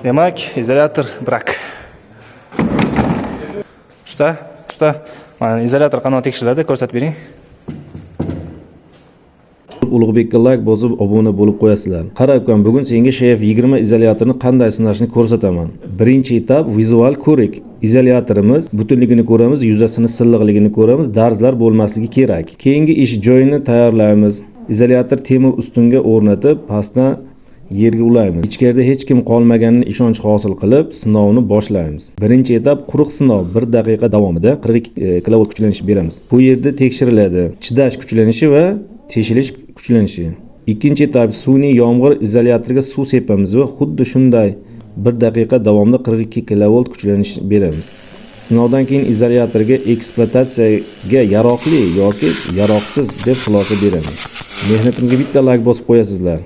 Demak, izolyator brak. Usta. Mana izolyator qanday tekshiriladi, ko'rsatib bering. Ulug'bekka like bosib obuna bo'lib qo'yasizlar. Qarab ko'ring, bugun senga Shef-20 izolyatorni qanday sinashni ko'rsataman. Birinchi etap vizual ko'rik. Izolyatorimiz butunligini ko'ramiz, yuzasini silliqligini ko'ramiz, darzlar bo'lmasligi kerak. Keyingi ish joyini tayyorlaymiz. Izolyator temir ustunga o'rnatib, pastdan yerga ulaymiz. Ichkarida hech kim qolmaganini ishonch hosil qilib, sinovni boshlaymiz. Birinchi etap quruq sinov 1 daqiqa davomida 42 kilovolt kuchlanish beramiz. Bu yerda tekshiriladi chidash kuchlanishi va teshilish kuchlanishi. Ikkinchi etap sun'iy yomg'ir izolyatoriga suv sepamiz va xuddi shunday 1 daqiqa davomida 42 kilovolt kuchlanish beramiz. Sinovdan keyin izolyatorga ekspluatatsiyaga yaroqli yoki yaroqsiz deb xulosa beramiz. Mehnatimizga bitta like bosib qo'yasizlar.